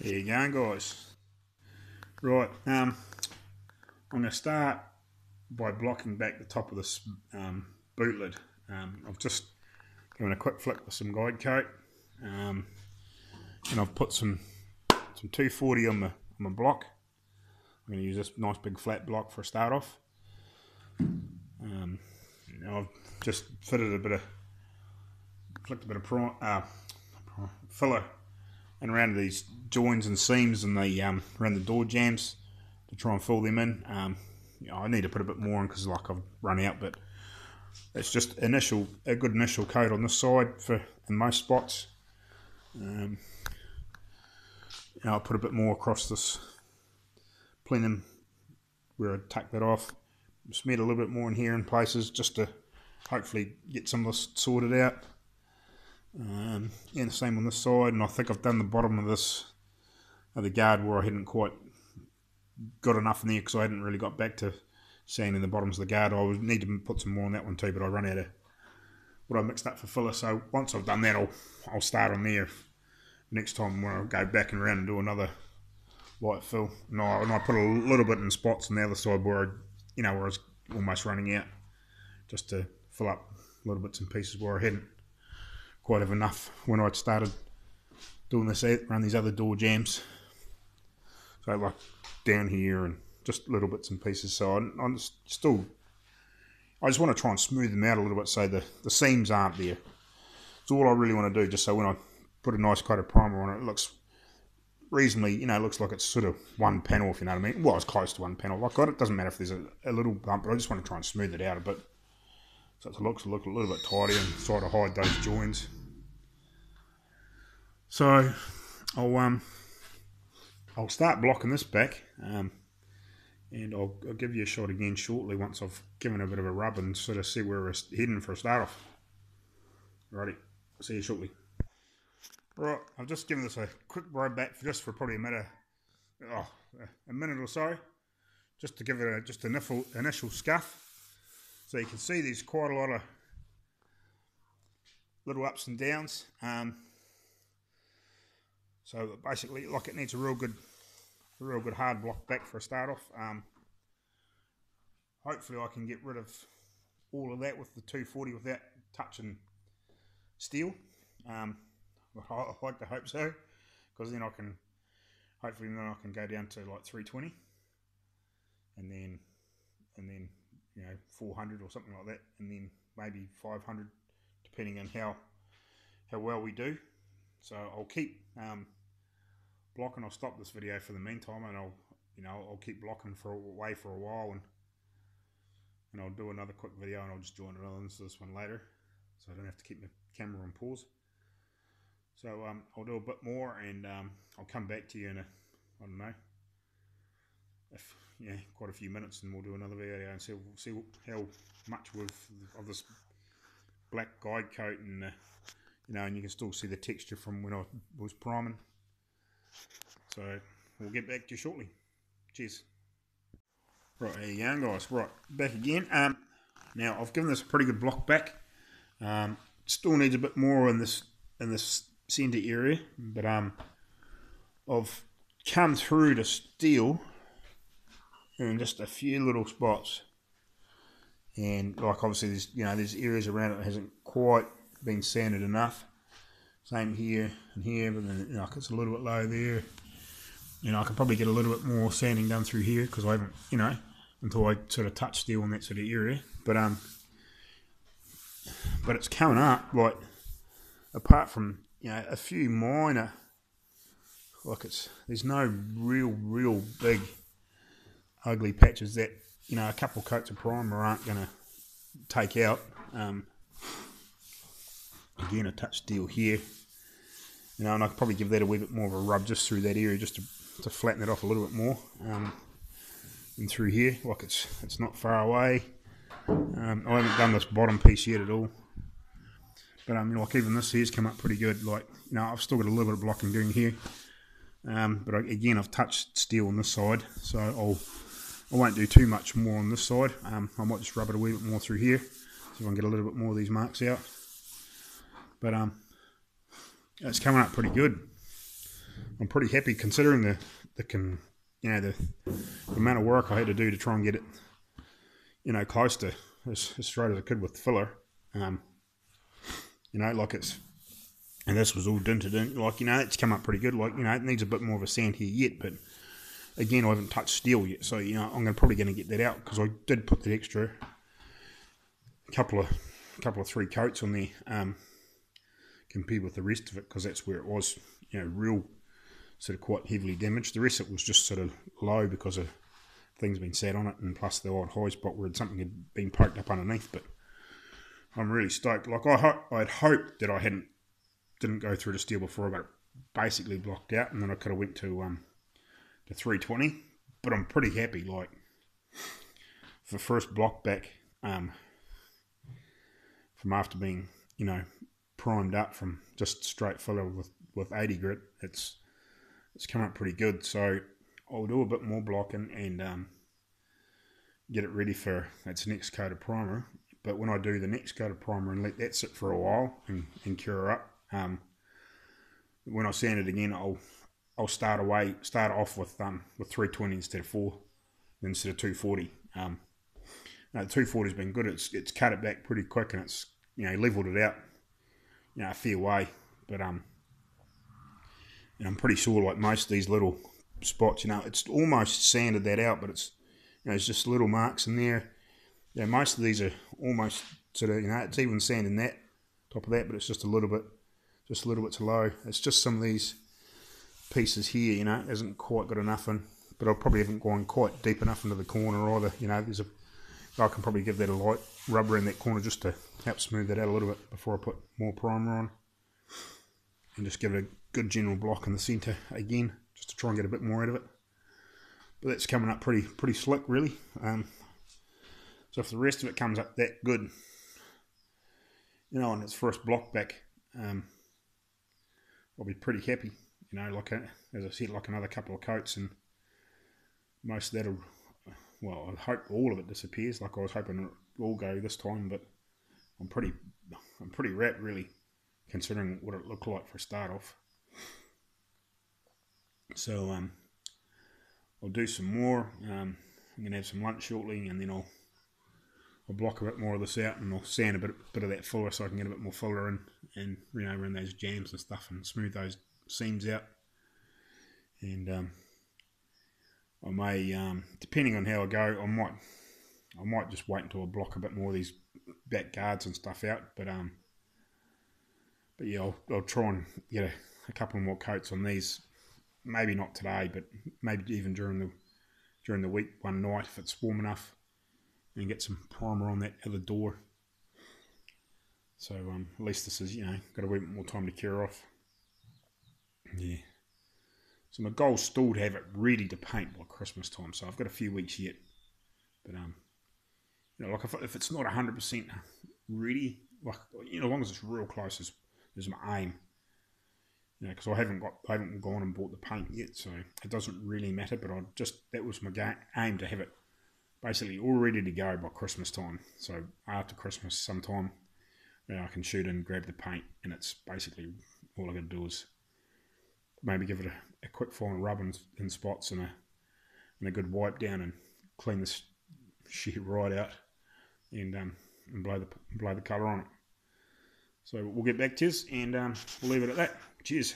There you go, guys. Right, I'm going to start by blocking back the top of this boot lid. I've just given a quick flick with some guide coat, and I've put some 240 on my block. I'm going to use this nice big flat block for a start off. I've just flicked a bit of filler and around these joins and seams and around the door jambs to try and fill them in. I need to put a bit more in because I've run out, but it's just a good initial coat on this side in most spots. I'll put a bit more across this plenum where I tuck that off. Smeared a little bit more in here in places just to hopefully get some of this sorted out. And the same on this side, and I think I've done the bottom of the guard where I hadn't quite got enough in there because I hadn't really got back to sanding the bottoms of the guard. I would need to put some more on that one too, but I run out of what I mixed up for filler. So once I've done that, I'll start on there next time when I go back and around and do another light fill. And I put a little bit in spots on the other side where I was almost running out, just to fill up little bits and pieces where I hadn't quite have enough when I'd started doing this around these other door jambs. So like down here and just little bits and pieces. So I just want to try and smooth them out a little bit so the seams aren't there. It's all I really want to do, just so when I put a nice coat of primer on it, it looks reasonably, it looks like it's sort of one panel, if you know what I mean. Well, it's close to one panel. It doesn't matter if there's a little bump, but I just want to try and smooth it out a bit, so it looks a little bit tidier and try to hide those joins. So I'll start blocking this back, and I'll give you a shot again shortly once I've given a bit of a rub and sort of see where we're heading for a start off. Righty, see you shortly. Right, I've just given this a quick rub back for probably a minute or so, just to give it an initial scuff. So you can see there's quite a lot of little ups and downs. So basically, it needs a real good hard block back for a start off. Hopefully, I can get rid of all of that with the 240 without touching steel. I like to hope so, because then I can go down to like 320, and then 400 or something like that, and then maybe 500, depending on how well we do. So I'll keep blocking. I'll stop this video for the meantime, and I'll keep blocking for a while, and I'll do another quick video, and I'll just join it on to this one later, so I don't have to keep the camera on pause. So I'll do a bit more, and I'll come back to you in quite a few minutes, and we'll do another video and see how much of this black guide coat, and and you can still see the texture from when I was priming. So we'll get back to you shortly. Cheers. Right, there you go, guys. Right, back again. Now I've given this a pretty good block back. Still needs a bit more in this centre area, but I've come through to steel in just a few little spots, and obviously there's areas around it that hasn't quite been sanded enough. Same here and here, but then it's a little bit low there. I could probably get a little bit more sanding done through here because I haven't, until I sort of touch steel in that sort of area. But it's coming up, apart from a few minor, there's no real big ugly patches that a couple of coats of primer aren't going to take out. Again, a touch steel here, and I could probably give that a wee bit more of a rub just through that area, just to flatten it off a little bit more. And through here, it's not far away. I haven't done this bottom piece yet at all, but even this here's come up pretty good. I've still got a little bit of blocking doing here, but again I've touched steel on this side, so I won't do too much more on this side. I might just rub it a wee bit more through here, so I can get a little bit more of these marks out. But it's coming up pretty good. I'm pretty happy considering the amount of work I had to do to try and get it, close to as straight as I could with filler. Like it's, and this was all dinted in, like, it's come up pretty good. Like, it needs a bit more of a sand here yet, but again, I haven't touched steel yet, so, I'm probably going to get that out, because I did put that extra couple of 3 coats on there, compared with the rest of it, because that's where it was, real sort of quite heavily damaged. The rest of it was just sort of low because of things being sat on it, and plus the old high spot where something had been poked up underneath. But I'm really stoked. Like, I'd hoped that I didn't go through the steel before I got it basically blocked out, and then I could have went to 320. But I'm pretty happy. Like, for the first block back, from after being primed up from just straight filler with 80 grit, it's come up pretty good. So I'll do a bit more blocking and get it ready for its next coat of primer. But when I do the next coat of primer and let that sit for a while and cure up, when I sand it again, I'll start off with 320 instead of 240. The 240's been good. It's cut it back pretty quick, and it's leveled it out a fair way. But I'm pretty sure, like most of these little spots, it's almost sanded that out, but it's it's just little marks in there. Most of these are almost sort of it's even sanding that top of that, but it's just a little bit too low. It's just some of these pieces here, isn't quite good enough in, but I probably haven't gone quite deep enough into the corner either. I can probably give that a light rub around that corner just to help smooth that out a little bit before I put more primer on, and just give it a good general block in the centre again, just to try and get a bit more out of it. But that's coming up pretty slick, really. So if the rest of it comes up that good, on its first block back, I'll be pretty happy. As I said, like another couple of coats, and most of that'll, well, I hope all of it disappears, like I was hoping it would all go this time, but I'm pretty wrapped, really, considering what it looked like for a start off. So I'll do some more. I'm going to have some lunch shortly, and then I'll block a bit more of this out, and I'll sand a bit of that filler so I can get a bit more filler in, and around those jams and stuff, and smooth those seams out. And I may, depending on how I go, I might just wait until I block a bit more of these back guards and stuff out. But yeah, I'll try and get a couple more coats on these. Maybe not today, but maybe even during the week, one night if it's warm enough, and get some primer on that other door. So at least this is got a wee bit more time to cure off. Yeah. So my goal's still to have it ready to paint by Christmas time. So I've got a few weeks yet, but like if it's not 100% ready, like as long as it's real close is my aim. Because I haven't gone and bought the paint yet, so it doesn't really matter. But that was my aim, to have it basically all ready to go by Christmas time. So after Christmas sometime, I can shoot in, grab the paint, and it's basically all I got to do is maybe give it a quick final rub in spots and a good wipe down, and clean this shit right out, and blow the colour on it. So we'll get back to this, and we'll leave it at that. Cheers.